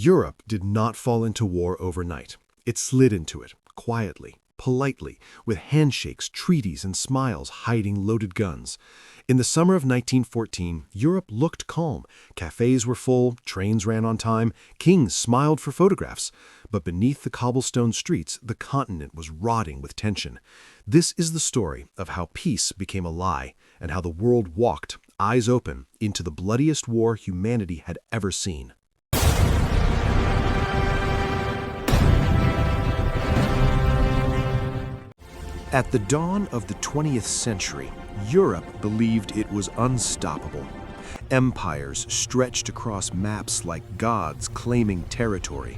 Europe did not fall into war overnight. It slid into it, quietly, politely, with handshakes, treaties, and smiles hiding loaded guns. In the summer of 1914, Europe looked calm. Cafes were full, trains ran on time, kings smiled for photographs. But beneath the cobblestone streets, the continent was rotting with tension. This is the story of how peace became a lie, and how the world walked, eyes open, into the bloodiest war humanity had ever seen. At the dawn of the 20th century, Europe believed it was unstoppable. Empires stretched across maps like gods claiming territory.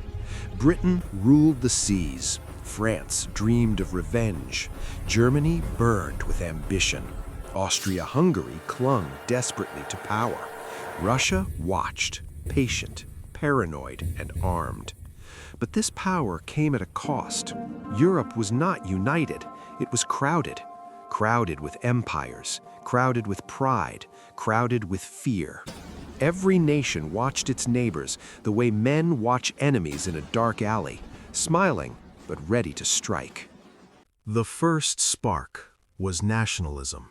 Britain ruled the seas. France dreamed of revenge. Germany burned with ambition. Austria-Hungary clung desperately to power. Russia watched, patient, paranoid, and armed. But this power came at a cost. Europe was not united. It was crowded. Crowded with empires, crowded with pride, crowded with fear. Every nation watched its neighbors the way men watch enemies in a dark alley, smiling but ready to strike. The first spark was nationalism.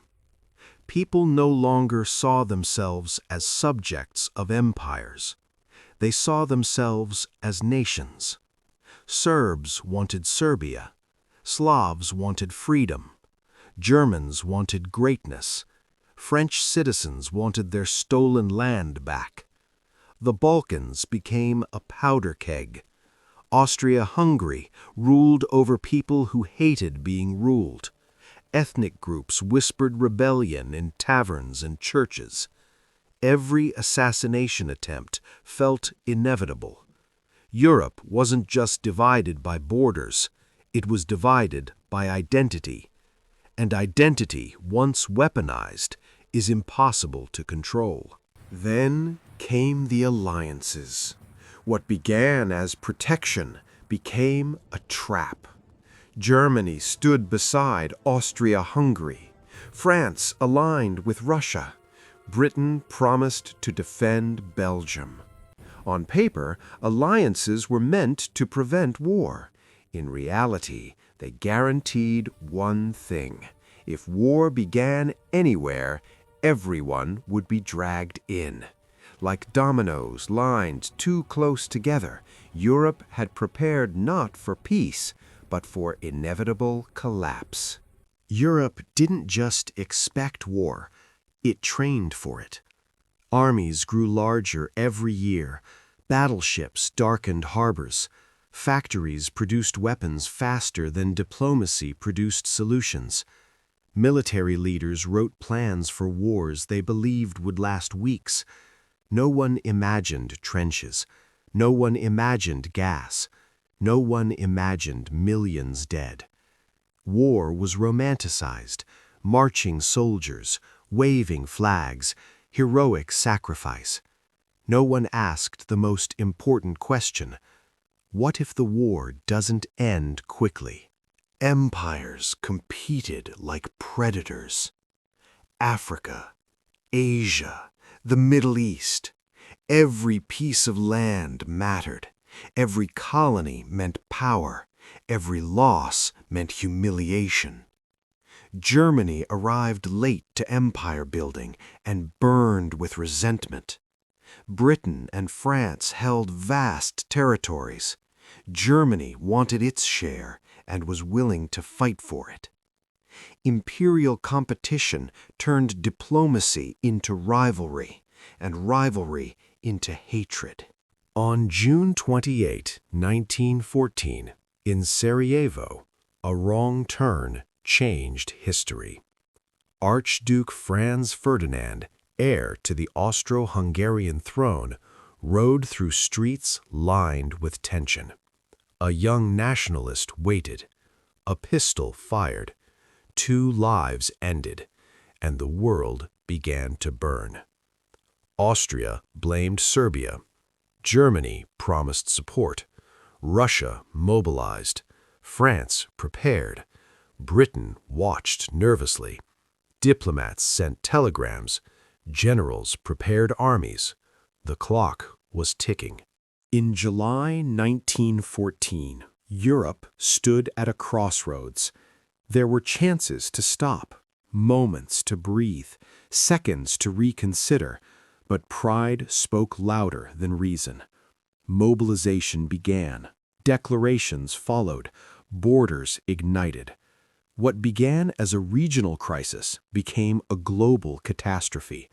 People no longer saw themselves as subjects of empires. They saw themselves as nations. Serbs wanted Serbia. Slavs wanted freedom. Germans wanted greatness. French citizens wanted their stolen land back. The Balkans became a powder keg. Austria-Hungary ruled over people who hated being ruled. Ethnic groups whispered rebellion in taverns and churches. Every assassination attempt felt inevitable. Europe wasn't just divided by borders, it was divided by identity. And identity, once weaponized, is impossible to control. Then came the alliances. What began as protection became a trap. Germany stood beside Austria-Hungary. France aligned with Russia. Britain promised to defend Belgium. On paper, alliances were meant to prevent war. In reality, they guaranteed one thing. If war began anywhere, everyone would be dragged in. Like dominoes lined too close together, Europe had prepared not for peace, but for inevitable collapse. Europe didn't just expect war, it trained for it. Armies grew larger every year. Battleships darkened harbors. Factories produced weapons faster than diplomacy produced solutions. Military leaders wrote plans for wars they believed would last weeks. No one imagined trenches. No one imagined gas. No one imagined millions dead. War was romanticized. Marching soldiers, waving flags, heroic sacrifice. No one asked the most important question: what if the war doesn't end quickly? Empires competed like predators. Africa, Asia, the Middle East. Every piece of land mattered. Every colony meant power. Every loss meant humiliation. Germany arrived late to empire building and burned with resentment. Britain and France held vast territories. Germany wanted its share and was willing to fight for it. Imperial competition turned diplomacy into rivalry, and rivalry into hatred. On June 28, 1914, in Sarajevo, a wrong turn changed history. Archduke Franz Ferdinand, heir to the Austro-Hungarian throne, rode through streets lined with tension. A young nationalist waited. A pistol fired. 2 lives ended, and the world began to burn. Austria blamed Serbia. Germany promised support. Russia mobilized. France prepared. Britain watched nervously. Diplomats sent telegrams. Generals prepared armies. The clock was ticking. In July 1914, Europe stood at a crossroads. There were chances to stop, moments to breathe, seconds to reconsider, but pride spoke louder than reason. Mobilization began. Declarations followed. Borders ignited. What began as a regional crisis became a global catastrophe.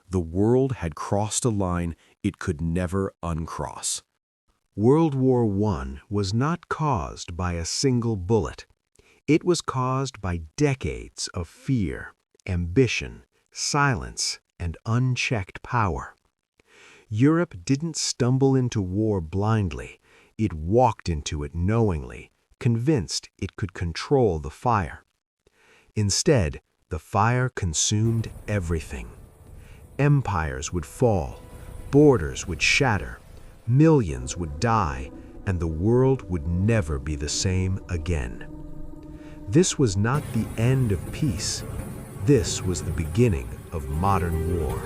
The world had crossed a line it could never uncross. World War I was not caused by a single bullet. It was caused by decades of fear, ambition, silence, and unchecked power. Europe didn't stumble into war blindly. It walked into it knowingly, convinced it could control the fire. Instead, the fire consumed everything. Empires would fall, borders would shatter, millions would die, and the world would never be the same again. This was not the end of peace. This was the beginning of modern war.